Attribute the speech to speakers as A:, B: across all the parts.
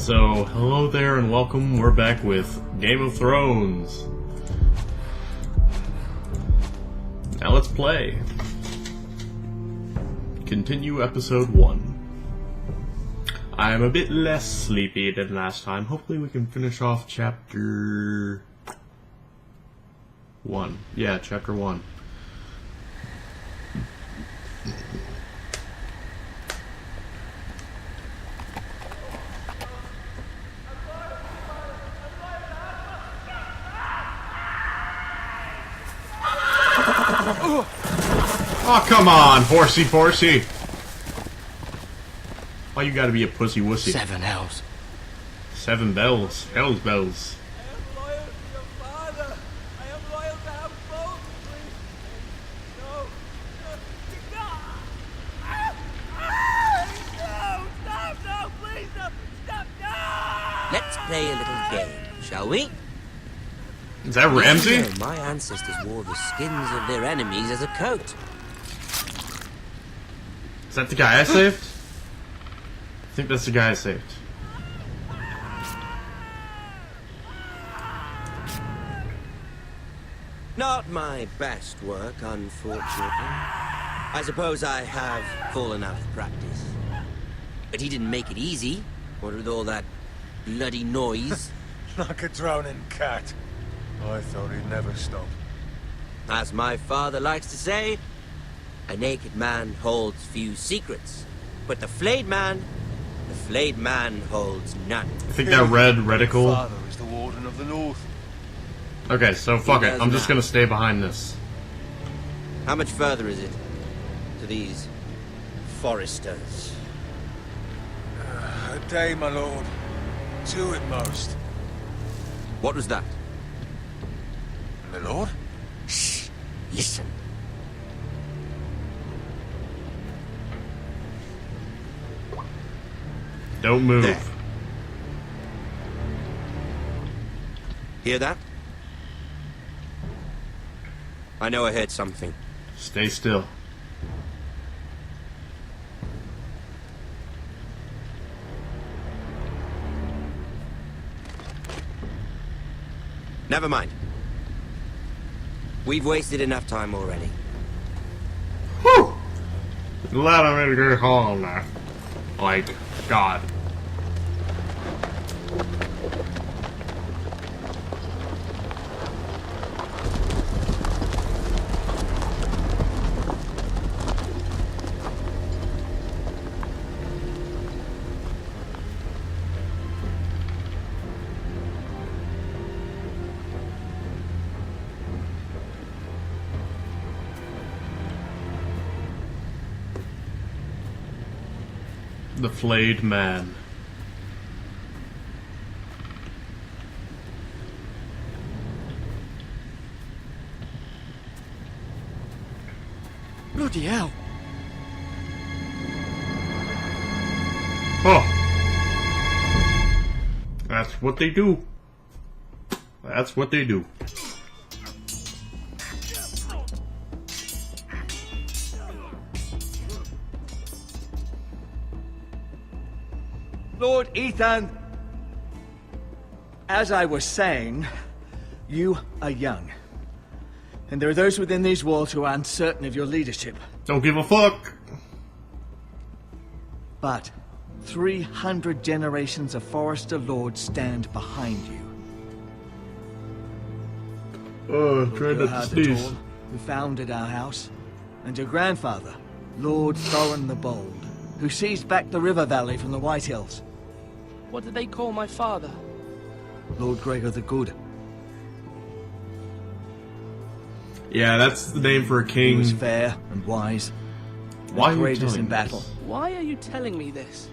A: So, hello there and welcome. We're back with Game of Thrones. Now let's play. Continue episode 1. I'm a bit less sleepy than last time. Hopefully we can finish off chapter 1. Yeah, chapter 1. Oh, come on, horsey. Why you gotta be a pussy wussy?
B: 7 hells.
A: 7 bells. Hell's bells.
C: I am loyal to your father. I am loyal to have both, please. No. Stop, please, no. Stop, no.
B: Let's play a little game, shall we?
A: Is that Ramsay?
B: You know, my ancestors wore the skins of their enemies as a coat.
A: Is that the guy I saved? I think that's the guy I saved.
B: Not my best work, unfortunately. I suppose I have fallen out of practice. But he didn't make it easy, what with all that bloody noise.
D: Like a droning cat. I thought he'd never stop.
B: As my father likes to say, a naked man holds few secrets, but the flayed man holds none.
A: I think that red reticle.
D: Father is the Warden of the North.
A: Okay, so fuck it. I'm just gonna stay behind this.
B: How much further is it to these Forresters?
D: A day, my lord. 2 at most.
B: What was that?
D: My lord?
B: Shh! Listen.
A: Don't move.
B: There. Hear that? I know I heard something.
A: Stay still.
B: Never mind. We've wasted enough time already.
A: Whew! Let him get home now. Like, God. The flayed man.
B: Bloody hell!
A: Oh. That's what they do. That's what they do.
C: Lord Ethan, as I was saying, you are young. And there are those within these walls who are uncertain of your leadership.
A: Don't give a fuck.
C: But 300 generations of Forrester lords stand behind you.
A: Oh, try not to
C: Gerhard the
A: sneeze.
C: Tall, who founded our house, and your grandfather, Lord Thorin the Bold, who seized back the river valley from the White Hills.
E: What did they call my father?
C: Lord Gregor the Good.
A: Yeah, that's the name for a
C: He
A: king.
C: was fair and wise,
A: Why are
C: and
A: you
C: courageous
A: telling
C: in
A: me
C: battle.
A: this?
E: Why are you telling me this?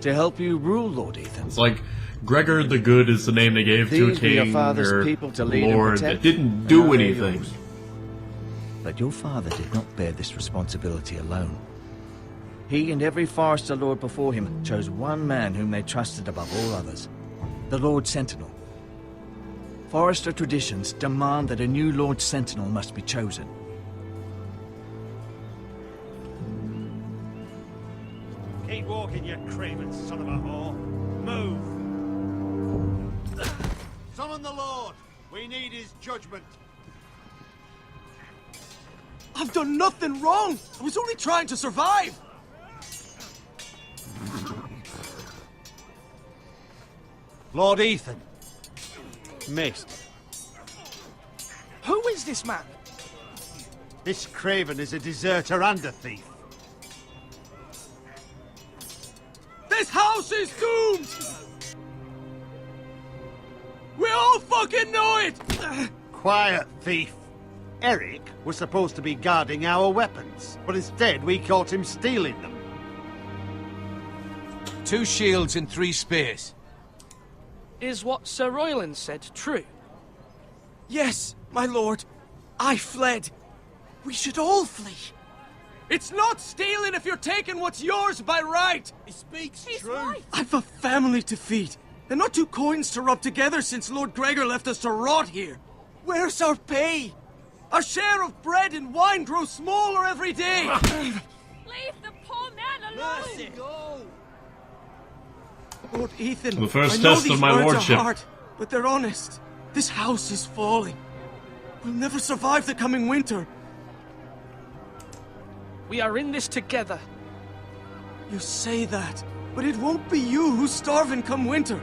C: To help you rule, Lord Ethan.
A: It's like Gregor the Good is the name they gave to a
C: These were your
A: king
C: father's
A: or
C: people to lead and
A: lord
C: protect,
A: that didn't
C: and
A: do
C: now they're
A: anything.
C: yours. But your father did not bear this responsibility alone. He and every Forrester lord before him chose one man whom they trusted above all others, the Lord Sentinel. Forrester traditions demand that a new Lord Sentinel must be chosen.
F: Keep walking, you craven son of a whore. Move! We need his judgment.
G: I've done nothing wrong! I was only trying to survive!
F: Lord Ethan. Missed.
E: Who is this man?
F: This craven is a deserter and a thief.
G: This house is doomed! We all fucking know it!
F: Quiet, thief. Eric was supposed to be guarding our weapons, but instead we caught him stealing them.
D: 2 shields and 3 spears.
E: Is what Sir Roland said true?
G: Yes, my lord. I fled. We should all flee. It's not stealing if you're taking what's yours by right!
F: He speaks
H: Right.
G: I've a family to feed, and not 2 coins to rub together since Lord Gregor left us to rot here. Where's our pay? Our share of bread and wine grows smaller every day!
H: Leave the poor man alone!
G: Lord Ethan,
A: The first
G: I know
A: test of
G: these
A: my
G: words
A: lordship.
G: are hard, but they're honest. This house is falling. We'll never survive the coming winter.
E: We are in this together.
G: You say that, but it won't be you who's starving come winter.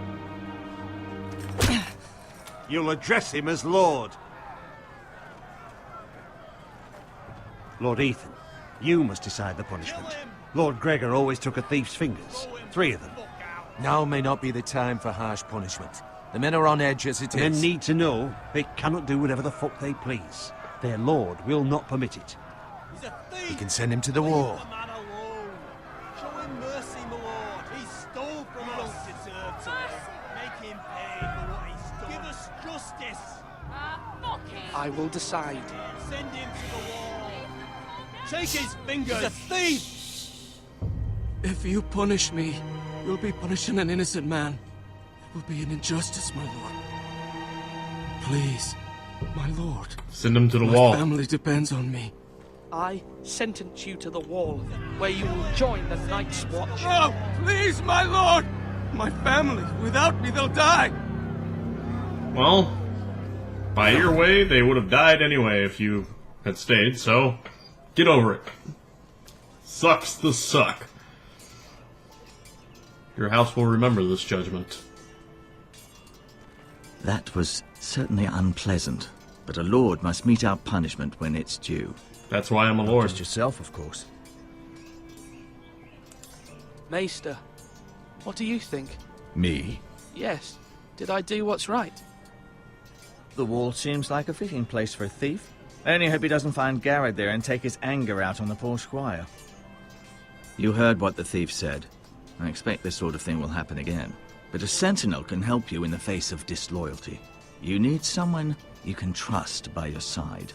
F: You'll address him as Lord. Lord Ethan, you must decide the punishment. Lord Gregor always took a thief's fingers. 3 of them.
D: Now may not be the time for harsh punishment. The men are on edge as it
F: The men
D: is.
F: need to know they cannot do whatever the fuck they please. Their lord will not permit it.
D: We can send him to the war.
I: Show him mercy, my lord. He stole from us. Deserves it. Make him pay for what he stole. Give us justice.
H: Fuck him!
E: I will decide.
I: Send him to the wall. Take his fingers. He's a thief.
G: If you punish me, you'll be punishing an innocent man. It will be an injustice, my lord. Please, my lord.
A: Send him to the
G: My
A: wall.
G: family depends on me.
E: I sentence you to the wall, where you will join the Night's Watch.
G: No, please, my lord! My family, without me, they'll die!
A: Well, by your way, they would have died anyway if you had stayed, so get over it. Sucks to suck. Your house will remember this judgment.
C: That was certainly unpleasant, but a lord must mete out punishment when it's due.
A: That's why I'm a lord.
C: Just yourself, of course.
E: Maester, what do you think?
C: Me?
E: Yes. Did I do what's right?
C: The wall seems like a fitting place for a thief. I only hope he doesn't find Garrett there and take his anger out on the poor squire. You heard what the thief said. I expect this sort of thing will happen again. But a sentinel can help you in the face of disloyalty. You need someone you can trust by your side.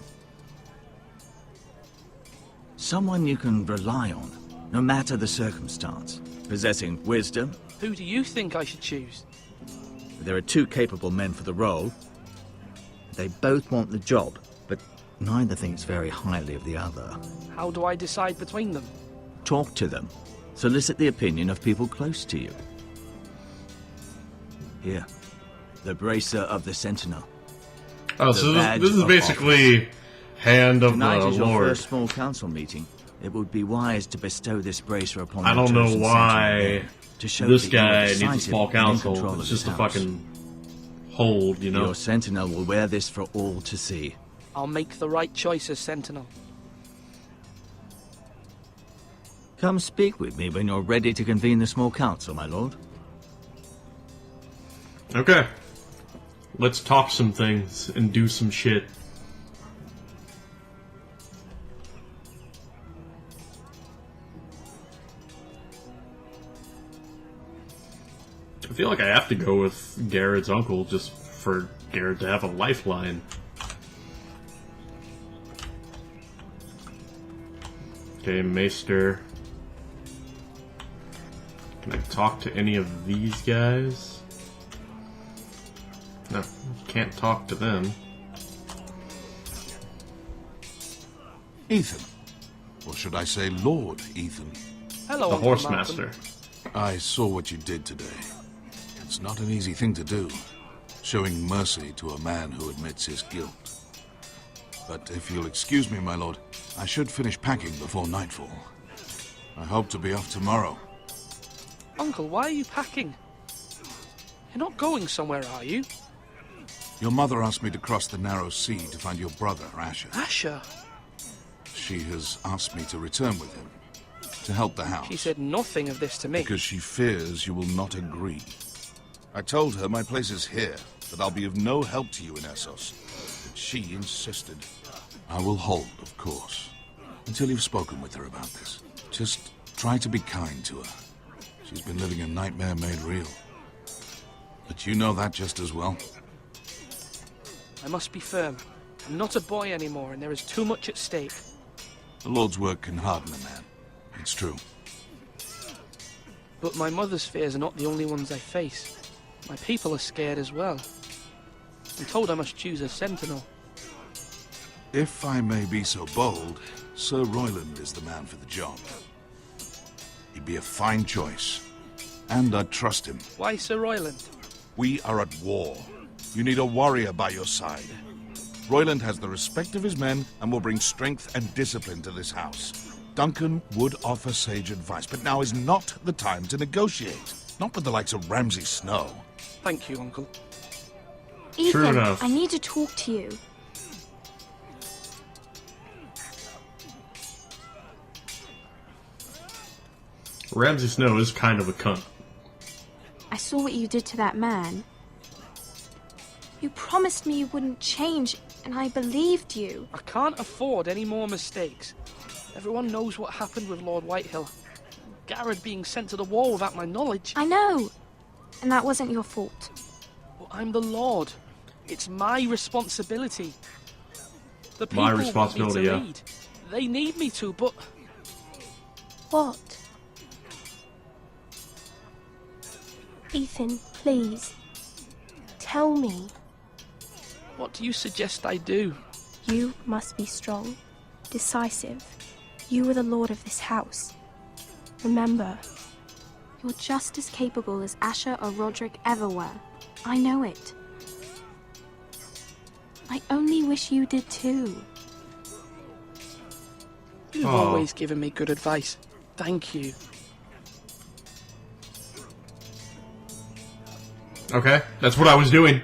C: Someone you can rely on, no matter the circumstance. Possessing wisdom.
E: Who do you think I should choose?
C: There are 2 capable men for the role. They both want the job, but neither thinks very highly of the other.
E: How do I decide between them?
C: Talk to them. Solicit the opinion of people close to you. Here, the bracer of the Sentinel.
A: Oh, so
C: The badge
A: this is
C: of
A: basically Hand of
C: Tonight
A: the
C: is your
A: Lord.
C: first small council meeting. It would be wise to bestow this bracer upon
A: I
C: your
A: don't know
C: chosen
A: why
C: sentinel to show
A: this
C: that you are
A: guy needs a
C: decisive
A: small
C: and in
A: council.
C: control
A: It's
C: of
A: just a
C: this house.
A: fucking hold, you know?
C: Your sentinel will wear this for all to see.
E: I'll make the right choice as Sentinel.
C: Come speak with me when you're ready to convene the small council, my lord.
A: Okay. Let's talk some things and do some shit. I feel like I have to go with Garrett's uncle just for Garrett to have a lifeline. Okay, Maester. Can I talk to any of these guys? No, can't talk to them.
J: Ethan. Or should I say Lord Ethan?
E: Hello,
A: The
E: Uncle
A: Horse
E: Malcolm.
A: Master.
J: I saw what you did today. It's not an easy thing to do. showing mercy to a man who admits his guilt. But if you'll excuse me, my lord, I should finish packing before nightfall. I hope to be off tomorrow.
E: Uncle, why are you packing? You're not going somewhere, are you?
J: Your mother asked me to cross the narrow sea to find your brother, Asher.
E: Asher?
J: She has asked me to return with him, to help the house.
E: She said nothing of this to me.
J: Because she fears you will not agree. I told her my place is here, that I'll be of no help to you in Essos. But she insisted. I will hold, of course, until you've spoken with her about this. Just try to be kind to her. She's been living a nightmare made real. But you know that just as well.
E: I must be firm. I'm not a boy anymore, and there is too much at stake.
J: The Lord's work can harden a man. It's true.
E: But my mother's fears are not the only ones I face. My people are scared as well. I'm told I must choose a Sentinel.
J: If I may be so bold, Sir Roland is the man for the job. He'd be a fine choice. And I'd trust him.
E: Why Sir Roland?
J: We are at war. You need a warrior by your side. Roland has the respect of his men and will bring strength and discipline to this house. Duncan would offer sage advice, but now is not the time to negotiate. Not with the likes of Ramsay Snow.
E: Thank you, Uncle.
A: True
K: Ethan,
A: enough.
K: I need to talk to you.
A: Ramsay Snow is kind of a cunt.
K: I saw what you did to that man. You promised me you wouldn't change, and I believed you.
E: I can't afford any more mistakes. Everyone knows what happened with Lord Whitehill. Garrett being sent to the war without my knowledge.
K: I know. And that wasn't your fault.
E: But I'm the Lord. It's my responsibility. The people
A: My responsibility,
E: want me to
A: yeah.
E: lead. They need me to, but...
K: What? Ethan, please. Tell me.
E: What do you suggest I do?
K: You must be strong, decisive. You are the lord of this house. Remember, you're just as capable as Asher or Roderick ever were. I know it. I only wish you did too.
E: You've
A: Oh.
E: always given me good advice. Thank you.
A: Okay, that's what I was doing.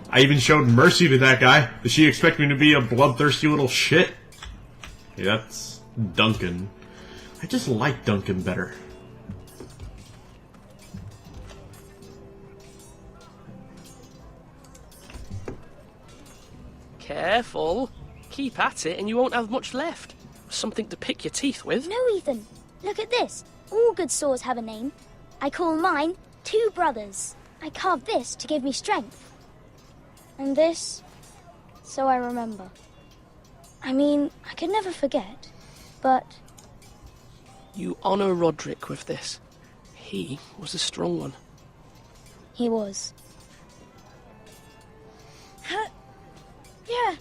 A: I even showed mercy to that guy. Does she expect me to be a bloodthirsty little shit? Yeah, that's Duncan. I just like Duncan better.
E: Careful. Keep at it and you won't have much left. Something to pick your teeth with.
L: No, Ethan. Look at this. All good swords have a name. I call mine Two Brothers. I carved this to give me strength. And this, so I remember. I mean, I could never forget, but...
E: You honour Roderick with this. He was a strong one.
L: He was. Yeah.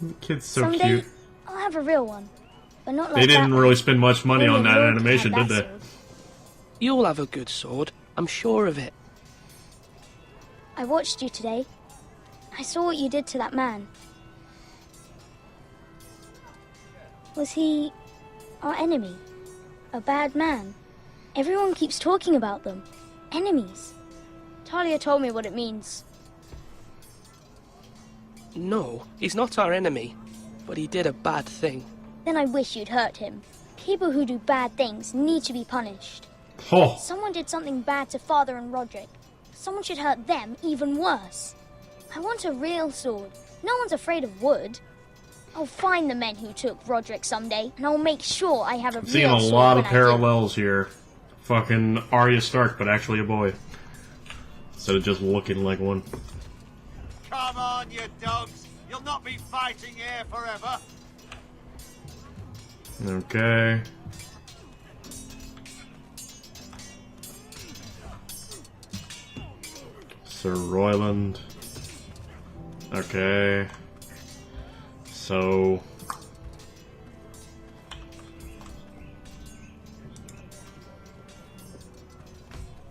A: The kid's so
L: Someday,
A: cute.
L: I'll have a real one. But not like
A: They didn't
L: that
A: really
L: one.
A: spend much money
L: Only
A: on that
L: Lord
A: animation,
L: had
A: did
L: that
A: they?
L: sword.
E: You'll have a good sword. I'm sure of it.
L: I watched you today. I saw what you did to that man. Was he our enemy? A bad man? Everyone keeps talking about them. Enemies. Talia told me what it means.
E: No, he's not our enemy. But he did a bad thing.
L: Then I wish you'd hurt him. People who do bad things need to be punished.
A: Oh,
L: Someone did something bad to Father and Roderick. Someone should hurt them even worse. I want a real sword. No one's afraid of wood. I'll find the men who took Roderick someday, and I'll make sure I have a
A: I'm
L: real
A: seeing a
L: sword
A: lot
L: when
A: of
L: I do.
A: parallels here. Fucking Arya Stark, but actually a boy. Instead of just looking like one.
I: Come on, you dogs. You'll not be fighting here forever.
A: Okay. Sir Roland. Okay. So...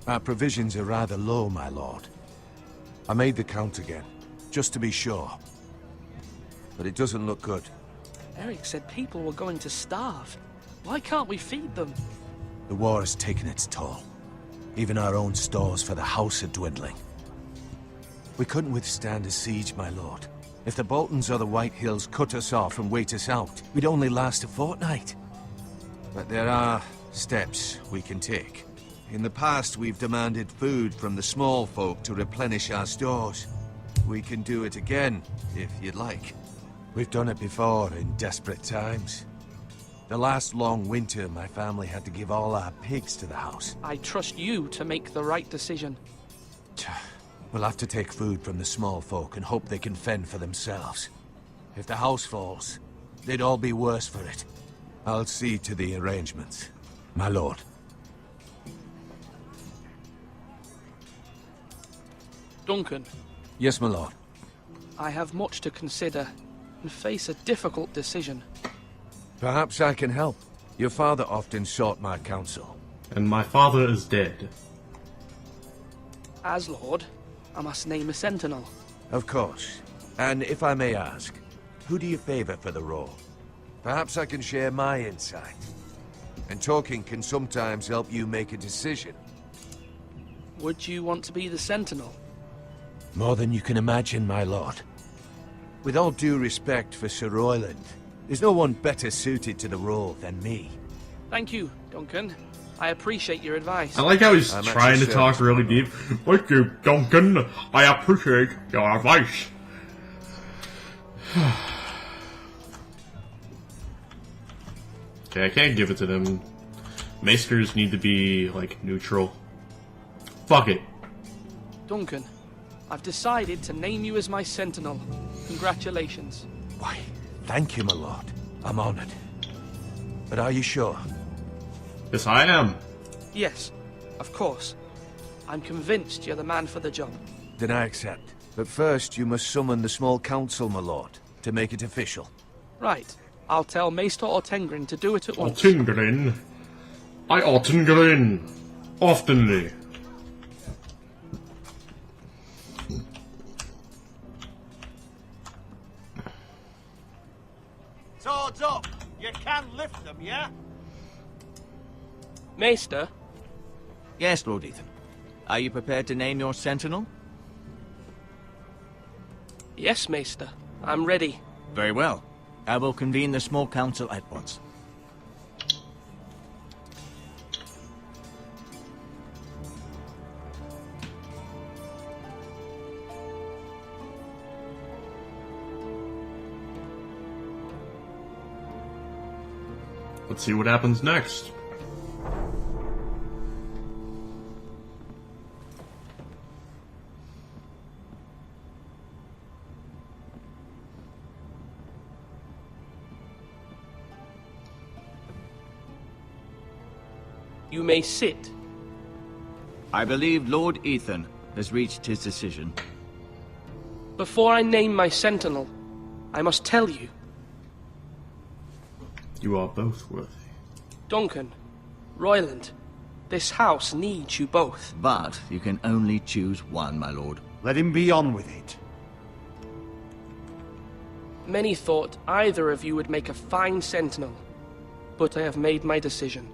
F: Our provisions are rather low, my lord.
D: I made the count again, just to be sure. But it doesn't look good.
E: Eric said people were going to starve. Why can't we feed them?
D: The war has taken its toll. Even our own stores for the house are dwindling. We couldn't withstand a siege, my lord. If the Boltons or the White Hills cut us off and wait us out, we'd only last a fortnight. But there are steps we can take. In the past, we've demanded food from the small folk to replenish our stores. We can do it again, if you'd like. We've done it before in desperate times. The last long winter, my family had to give all our pigs to the house.
E: I trust you to make the right decision.
D: We'll have to take food from the small folk and hope they can fend for themselves. If the house falls, they'd all be worse for it. I'll see to the arrangements, my lord.
E: Duncan.
D: Yes, my lord.
E: I have much to consider and face a difficult decision.
D: Perhaps I can help. Your father often sought my counsel.
A: And my father is dead.
E: As Lord, I must name a Sentinel.
D: Of course. And if I may ask, who do you favor for the role? Perhaps I can share my insight. And talking can sometimes help you make a decision.
E: Would you want to be the Sentinel?
D: More than you can imagine, my lord. With all due respect for Sir Roland, there's no one better suited to the role than me.
E: Thank you, Duncan. I appreciate your advice.
A: I like how he's trying to talk really deep. Thank you, Duncan. I appreciate your advice. Okay, I can't give it to them. Maesters need to be, like, neutral. Fuck it.
E: Duncan, I've decided to name you as my Sentinel. Congratulations.
D: Why, thank you, my lord. I'm honored. But are you sure?
A: Yes, I am.
E: Yes, of course. I'm convinced you're the man for the job.
D: Then I accept. But first, you must summon the small council, my lord, to make it official.
E: Right. I'll tell Maester Ottinger to do it at once.
A: Ottinger. I Ottinger. Oftenly.
I: Swords up! You can lift them, yeah?
E: Maester?
C: Yes, Lord Ethan. Are you prepared to name your Sentinel?
E: Yes, Maester. I'm ready.
C: Very well. I will convene the small council at once.
A: Let's see what happens next.
E: You may sit.
C: I believe Lord Ethan has reached his decision.
E: Before I name my Sentinel, I must tell you.
A: You are both worthy.
E: Duncan, Roland, this house needs you both.
C: But you can only choose one, my lord.
F: Let him be on with it.
E: Many thought either of you would make a fine Sentinel, but I have made my decision.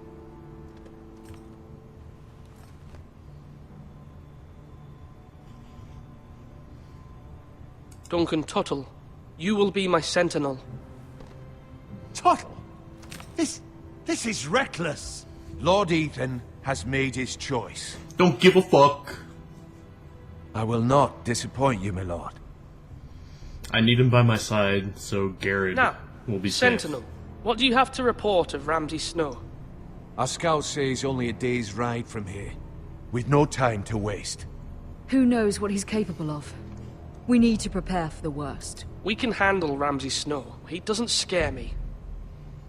E: Duncan Tuttle, you will be my Sentinel.
F: Tuttle? This is reckless.
D: Lord Ethan has made his choice.
A: Don't give a fuck.
D: I will not disappoint you, my lord.
A: I need him by my side, so Garrett
E: Now,
A: will be
E: Sentinel,
A: safe.
E: what do you have to report of Ramsay Snow?
D: Our scouts say he's only a day's ride from here. We've no time to waste.
M: Who knows what he's capable of? We need to prepare for the worst.
E: We can handle Ramsay Snow. He doesn't scare me.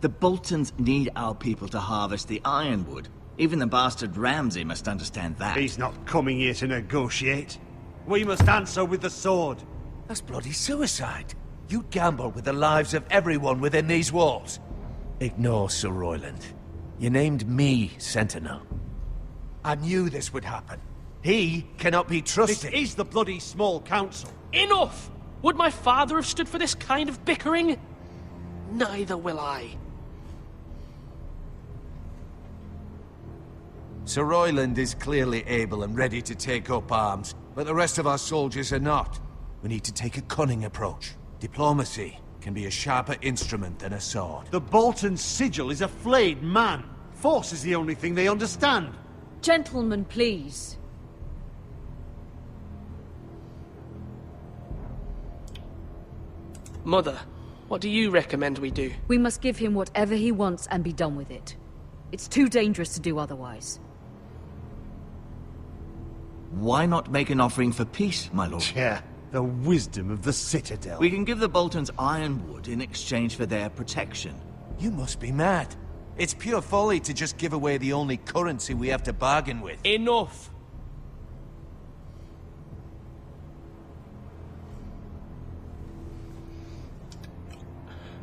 C: The Boltons need our people to harvest the ironwood. Even the bastard Ramsay must understand that.
F: He's not coming here to negotiate. We must answer with the sword.
D: That's bloody suicide. You'd gamble with the lives of everyone within these walls. Ignore Sir Roland. You named me Sentinel. I knew this would happen.
F: He cannot be trusted.
I: This is the bloody small council.
E: Enough! Would my father have stood for this kind of bickering? Neither will I.
D: Sir Roland is clearly able and ready to take up arms, but the rest of our soldiers are not. We need to take a cunning approach. Diplomacy can be a sharper instrument than a sword.
F: The Bolton sigil is a flayed man. Force is the only thing they understand.
M: Gentlemen, please.
E: Mother, what do you recommend we do?
M: We must give him whatever he wants and be done with it. It's too dangerous to do otherwise.
C: Why not make an offering for peace, my lord?
F: Yeah, the wisdom of the Citadel.
C: We can give the Boltons ironwood in exchange for their protection.
D: You must be mad. It's pure folly to just give away the only currency we have to bargain with.
E: Enough!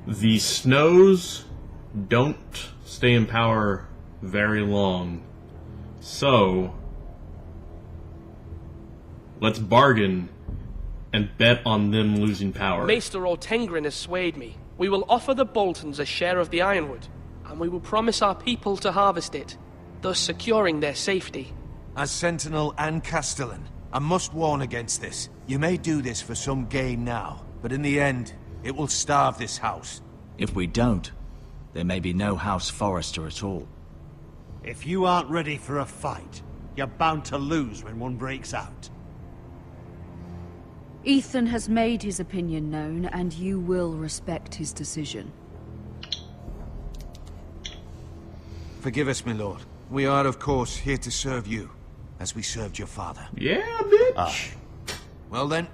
A: The Snows don't stay in power very long. So, let's bargain and bet on them losing power.
E: Maester Ottinger has swayed me. We will offer the Boltons a share of the ironwood, and we will promise our people to harvest it, thus securing their safety.
D: As Sentinel and Castellan, I must warn against this. You may do this for some gain now, but in the end, it will starve this house.
C: If we don't, there may be no House Forrester at all.
F: If you aren't ready for a fight, you're bound to lose when one breaks out.
M: Ethan has made his opinion known, and you will respect his decision.
D: Forgive us, my lord. We are, of course, here to serve you, as we served your father.
A: Yeah, bitch.
D: Well then,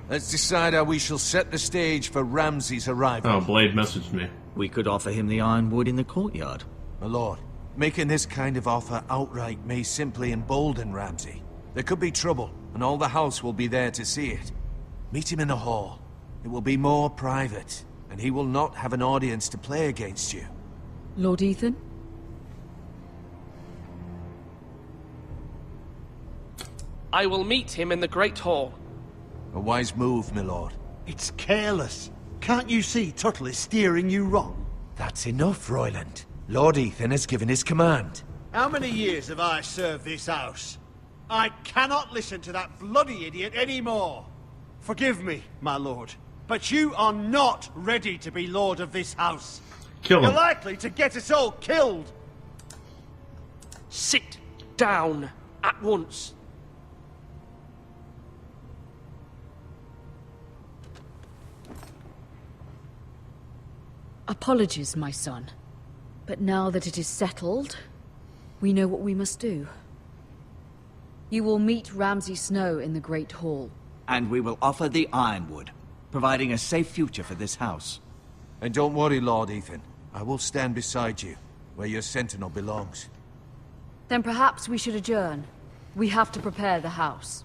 D: let's decide how we shall set the stage for Ramsay's arrival.
A: Oh, Blade messaged me.
C: We could offer him the ironwood in the courtyard.
D: My lord, making this kind of offer outright may simply embolden Ramsay. There could be trouble, and all the house will be there to see it. Meet him in the hall. It will be more private, and he will not have an audience to play against you.
M: Lord Ethan?
E: I will meet him in the Great Hall.
D: A wise move, my lord.
F: It's careless. Can't you see Tuttle is steering you wrong?
D: That's enough, Roland. Lord Ethan has given his command.
F: How many years have I served this house? I cannot listen to that bloody idiot anymore. Forgive me, my lord, but you are not ready to be lord of this house.
A: Kill him.
F: You're likely to get us all killed.
E: Sit down at once.
M: Apologies, my son. But now that it is settled, we know what we must do. You will meet Ramsay Snow in the Great Hall.
C: And we will offer the ironwood, providing a safe future for this house.
D: And don't worry, Lord Ethan. I will stand beside you, where your sentinel belongs.
M: Then perhaps we should adjourn. We have to prepare the house.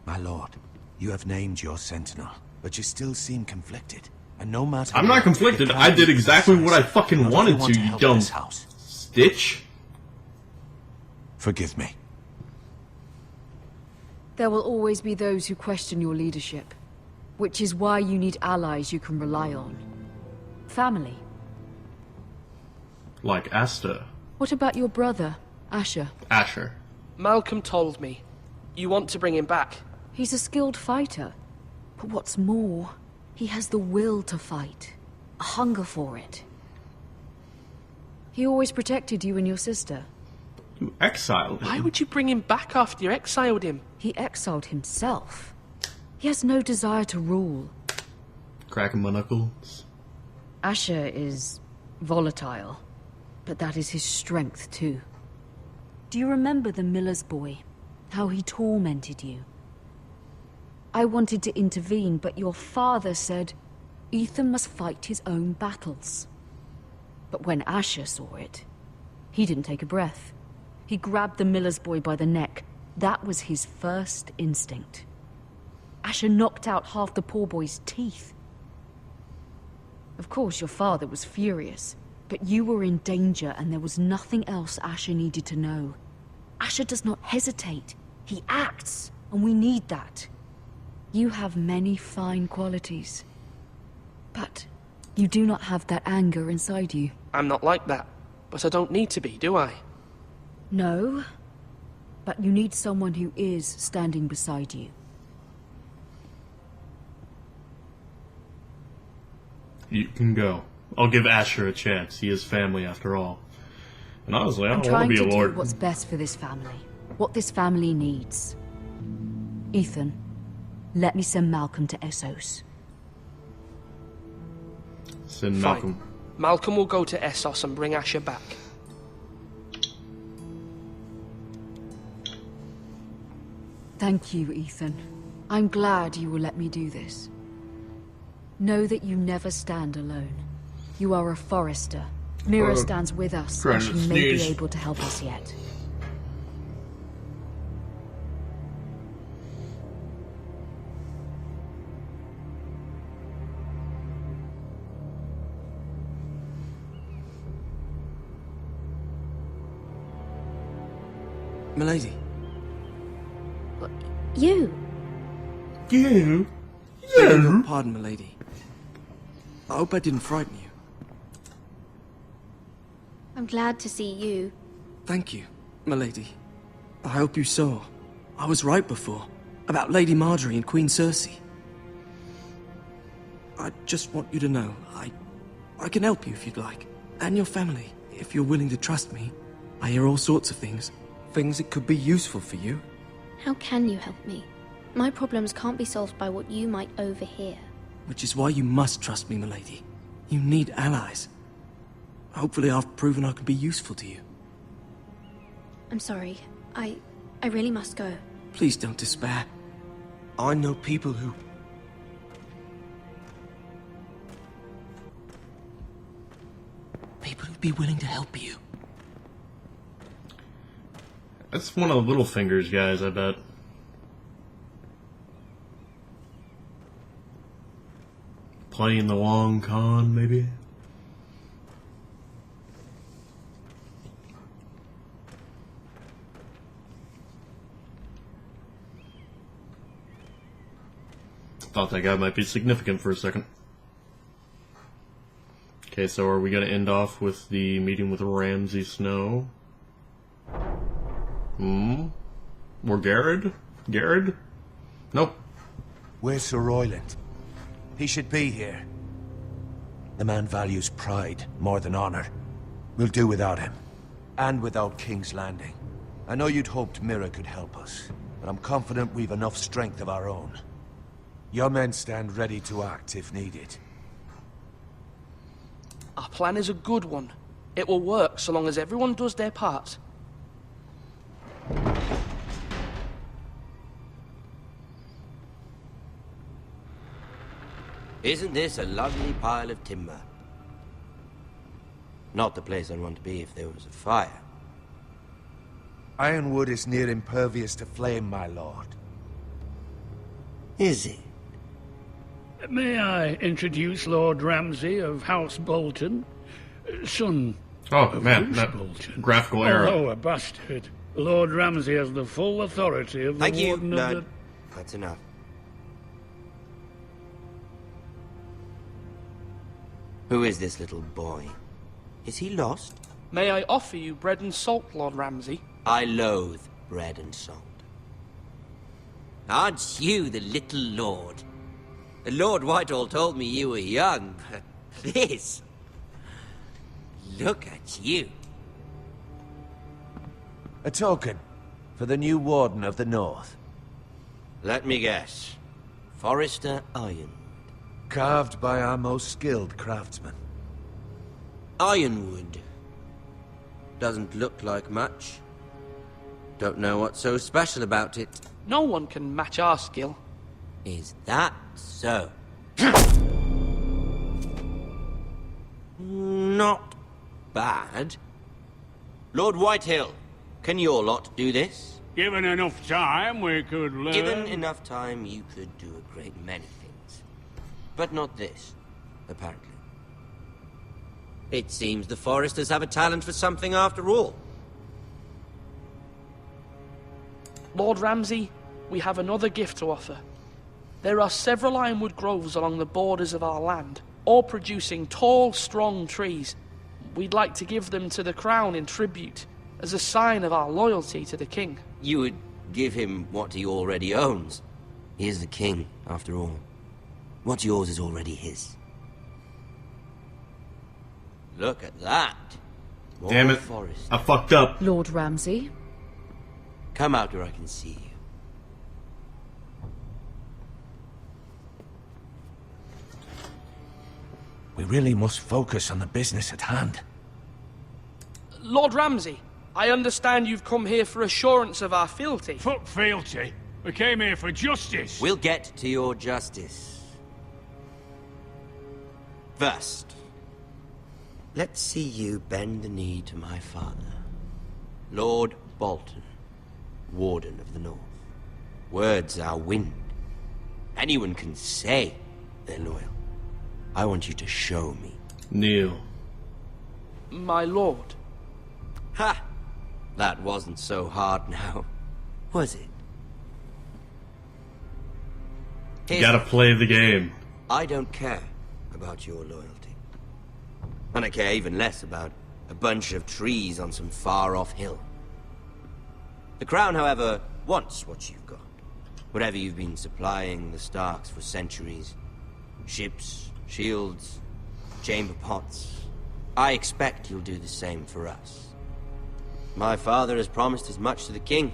D: My lord, you have named your sentinel, but you still seem conflicted. And no matter...
A: I'm not conflicted. I did exactly what I fucking wanted to, you dumb Stitch.
D: Forgive me.
M: There will always be those who question your leadership, which is why you need allies you can rely on. Family.
A: Like Asta.
M: What about your brother, Asher?
A: Asher.
E: Malcolm told me. You want to bring him back.
M: He's a skilled fighter. But what's more, he has the will to fight. A hunger for it. He always protected you and your sister.
A: You exiled him.
E: Why would you bring him back after you exiled him?
M: He exiled himself. He has no desire to rule.
A: Cracking my knuckles.
M: Asher is volatile, but that is his strength too. Do you remember the miller's boy? How he tormented you? I wanted to intervene, but your father said Ethan must fight his own battles. But when Asher saw it, he didn't take a breath. He grabbed the miller's boy by the neck. That was his first instinct. Asher knocked out half the poor boy's teeth. Of course, your father was furious, but you were in danger and there was nothing else Asher needed to know. Asher does not hesitate. He acts, and we need that. You have many fine qualities, but you do not have that anger inside you.
E: I'm not like that, but I don't need to be, do I?
M: No, but you need someone who is standing beside you.
A: You can go. I'll give Asher a chance. He is family after all. And honestly, I
M: I'm
A: don't want
M: trying
A: to be a lord.
M: do what's best for this family. What this family needs. Ethan, let me send Malcolm to Essos.
A: Send
E: Fine.
A: Malcolm.
E: Malcolm will go to Essos and bring Asher back.
M: Thank you, Ethan. I'm glad you will let me do this. Know that you never stand alone. You are a Forrester. Mira stands with us, and she may be able to help us yet.
G: Milady.
L: You?
A: You?
G: Begging your pardon, Milady. I hope I didn't frighten you.
L: I'm glad to see you.
G: Thank you, Milady. I hope you saw. I was right before. About Lady Marjorie and Queen Cersei. I just want you to know, I can help you if you'd like. And your family, if you're willing to trust me. I hear all sorts of things. Things that could be useful for you.
L: How can you help me? My problems can't be solved by what you might overhear.
G: Which is why you must trust me, Milady. You need allies. Hopefully I've proven I can be useful to you.
L: I'm sorry. I really must go.
G: Please don't despair. I know people who... People who'd be willing to help you.
A: That's one of the little fingers, guys, I bet. Playing the long con, maybe? Thought that guy might be significant for a second. Okay, so are we gonna end off with the meeting with Ramsay Snow? Or Garrod? Garrod? Nope.
D: Where's Sir Roland? He should be here. The man values pride more than honor. We'll do without him. And without King's Landing. I know you'd hoped Mira could help us, but I'm confident we've enough strength of our own. Your men stand ready to act if needed.
E: Our plan is a good one. It will work so long as everyone does their part.
B: Isn't this a lovely pile of timber? Not the place I'd want to be if there was a fire.
D: Ironwood is near impervious to flame, my lord.
B: Is it?
N: May I introduce Lord Ramsay of House Bolton, son of
A: man,
N: Bruce
A: that
N: Bolton.
A: graphical error.
N: Although a bastard, Lord Ramsay has the full authority of the
B: Thank you,
N: Warden of
B: Lord.
N: the...
B: That's enough. Who is this little boy? Is he lost?
E: May I offer you bread and salt, Lord Ramsay?
B: I loathe bread and salt. Aren't you the little lord? Lord Whitehall told me you were young, but this... Look at you.
D: A token for the new Warden of the North.
B: Let me guess. Forrester Ironwood.
D: Carved by our most skilled craftsmen.
B: Ironwood. Doesn't look like much. Don't know what's so special about it.
E: No one can match our skill.
B: Is that so? Not bad. Lord Whitehill, can your lot do this?
O: Given enough time, we could learn.
B: Given enough time, you could do a great many things. But not this, apparently. It seems the Forresters have a talent for something after all.
E: Lord Ramsay, we have another gift to offer. There are several ironwood groves along the borders of our land, all producing tall, strong trees. We'd like to give them to the crown in tribute, as a sign of our loyalty to the king.
B: You would give him what he already owns. He is the king, after all. What's yours is already his. Look at that. More
A: Damn it.
B: forest.
A: I fucked up.
M: Lord Ramsay?
B: Come out where I can see you.
D: We really must focus on the business at hand.
E: Lord Ramsay, I understand you've come here for assurance of our fealty.
O: Fuck fealty. We came here for justice.
B: We'll get to your justice. First, let's see you bend the knee to my father, Lord Bolton, Warden of the North. Words are wind. Anyone can say they're loyal. I want you to show me.
A: Kneel.
E: My lord.
B: Ha! That wasn't so hard now, was it?
A: You gotta play the game.
B: I don't care about your loyalty. And I care even less about a bunch of trees on some far-off hill. The Crown, however, wants what you've got. Whatever you've been supplying the Starks for centuries. Ships, shields, chamber pots. I expect you'll do the same for us. My father has promised as much to the king.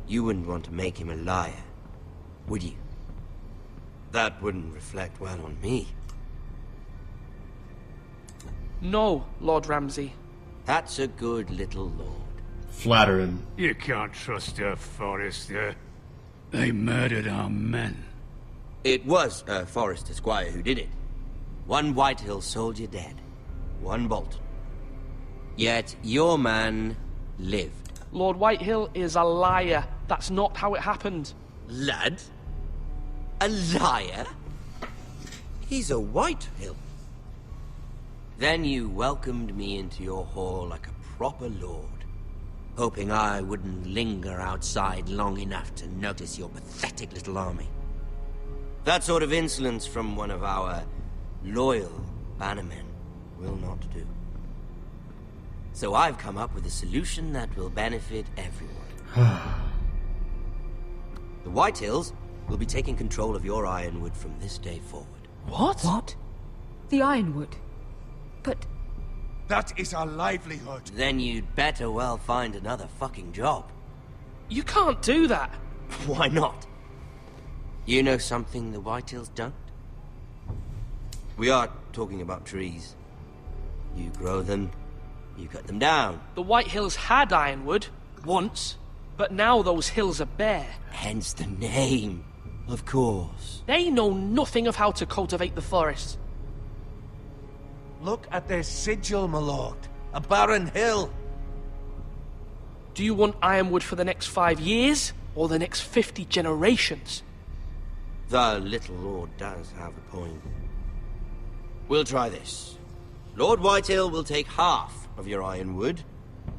B: You wouldn't want to make him a liar, would you? That wouldn't reflect well on me.
E: No, Lord Ramsay.
B: That's a good little lord.
A: Flatter him.
O: You can't trust a Forrester. They murdered our men.
B: It was a Forrester squire who did it. One Whitehill soldier dead. One Bolton. Yet your man lived.
E: Lord Whitehill is a liar. That's not how it happened.
B: Lad? A liar? He's a Whitehill. Then you welcomed me into your hall like a proper lord, hoping I wouldn't linger outside long enough to notice your pathetic little army. That sort of insolence from one of our loyal bannermen will not do. So I've come up with a solution that will benefit everyone. The Whitehills will be taking control of your ironwood from this day forward.
M: What? What? The ironwood? But...
D: That is our livelihood.
B: Then you'd better well find another fucking job.
E: You can't do that.
B: Why not? You know something the Whitehills don't? We are talking about trees. You grow them, you cut them down.
E: The Whitehills had ironwood, once, but now those hills are bare.
B: Hence the name, of course.
E: They know nothing of how to cultivate the forest.
D: Look at their sigil, my lord. A barren hill.
E: Do you want ironwood for the next 5 years, or the next 50 generations?
B: The little lord does have a point. We'll try this. Lord Whitehill will take half of your ironwood,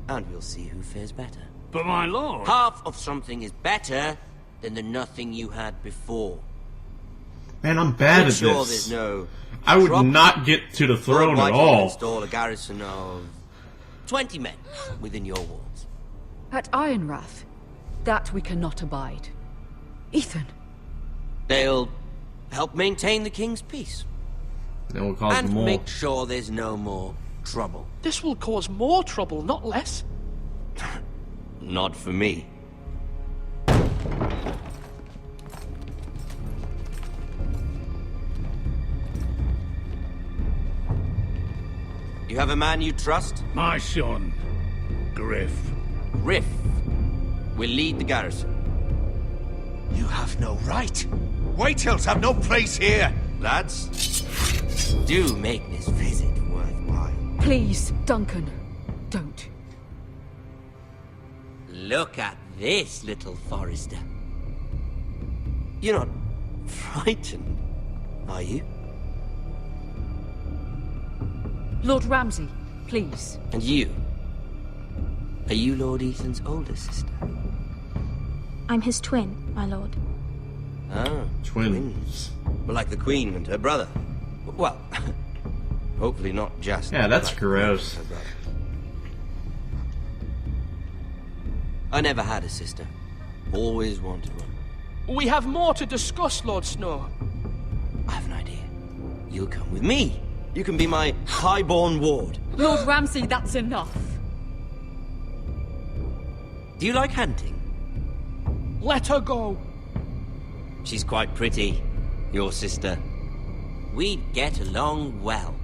B: and we'll see who fares better.
O: But my lord...
B: Half of something is better than the nothing you had before.
A: Man, I'm bad at
B: Sure,
A: this.
B: there's no
A: I would
B: trouble.
A: not get to the throne
B: Lord
A: at
B: Whitehill will
A: all.
B: install a garrison of 20 men within your walls.
M: At Ironrath? That we cannot abide. Ethan.
B: They'll help maintain the king's peace.
A: Then we'll cause
B: And
A: more.
B: make sure there's no more trouble.
E: This will cause more trouble, not less.
B: Not for me. You have a man you trust?
N: My son, Griff.
B: Griff will lead the garrison.
D: You have no right. Whitehills have no place here.
B: Lads, do make this visit worthwhile.
M: Please, Duncan, don't.
B: Look at this, little Forrester. You're not frightened, are you?
M: Lord Ramsay, please.
B: And you? Are you Lord Ethan's older sister?
K: I'm his twin, my lord.
B: Ah, twins. Well, like the Queen and her brother. Well, hopefully not just...
A: Yeah, that's
B: like
A: gross.
B: her brother. I never had a sister. Always wanted one.
E: We have more to discuss, Lord Snow.
B: I have an idea. You'll come with me. You can be my highborn ward.
M: Lord Ramsay, that's enough.
B: Do you like hunting?
E: Let her go.
B: She's quite pretty, your sister. We'd get along well.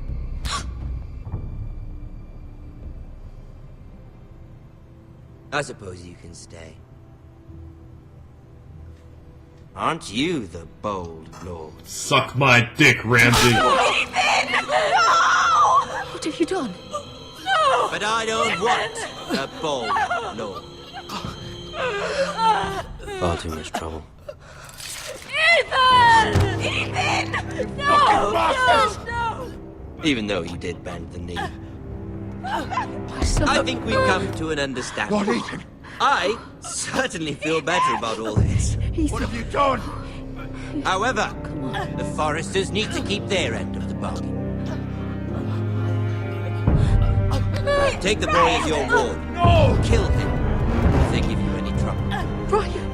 B: I suppose you can stay. Aren't you the bold lord?
A: Suck my dick, Ramsay.
H: Ethan! No!
M: What have you done?
H: No!
B: But I don't want a bold lord. Far too much trouble.
H: Ethan! Ethan! No! No! No!
B: Even though you did bend the knee. I think we've come to an understanding.
J: Lord Ethan!
B: I certainly feel better about all this.
J: What have you done?
B: However, the Forresters need to keep their end of the bargain. Take the boy as your ward.
J: No!
B: Kill him if they give you any trouble.
M: Brian!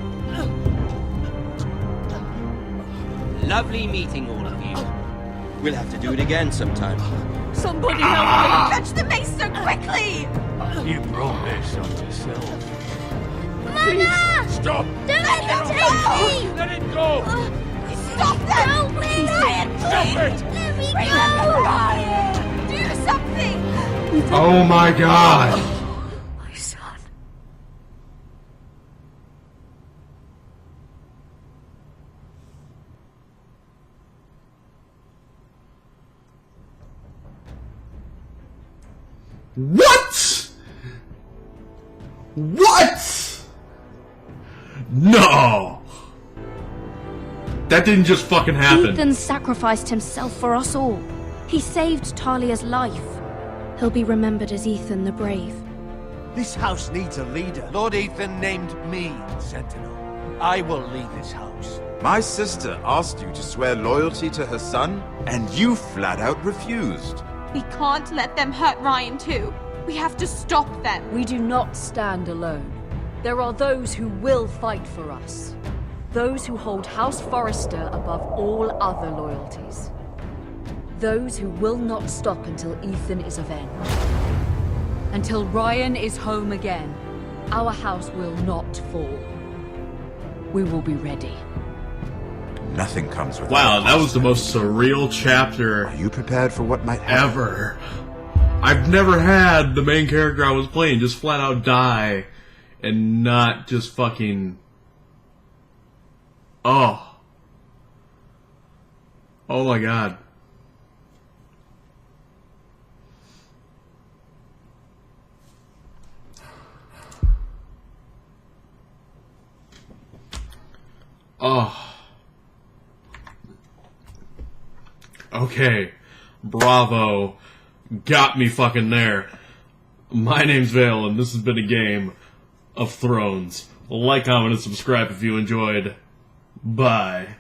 B: Lovely meeting all of you. We'll have to do it again sometime.
M: Somebody help me!
H: Fetch the mace so quickly!
O: You brought this on yourself.
L: Mama!
O: Stop!
L: Don't let him take me!
O: Let it go!
H: Stop them!
L: Help me!
H: Ryan,
O: Stop
H: please!
O: it!
L: Let me
H: Remember,
L: go!
H: Ryan! Do something!
A: Oh my god.
M: My son.
A: What? What? No. That didn't just fucking happen.
K: Ethan sacrificed himself for us all. He saved Talia's life. He'll be remembered as Ethan the Brave.
F: This house needs a leader.
D: Lord Ethan named me Sentinel. I will lead this house.
P: My sister asked you to swear loyalty to her son, and you flat out refused.
H: We can't let them hurt Ryan too. We have to stop them.
M: We do not stand alone. There are those who will fight for us. Those who hold House Forrester above all other loyalties. Those who will not stop until Ethan is avenged. Until Ryan is home again, our house will not fall. We will be ready.
P: Nothing comes with
A: Wow, that was the most surreal chapter
P: Are you prepared for what might happen?
A: ever. I've never had the main character I was playing just flat out die and not just fucking... Oh. Oh my god. Oh. Okay. Bravo. Got me fucking there. My name's Vale, and this has been a Game of Thrones. Like, comment, and subscribe if you enjoyed. Bye.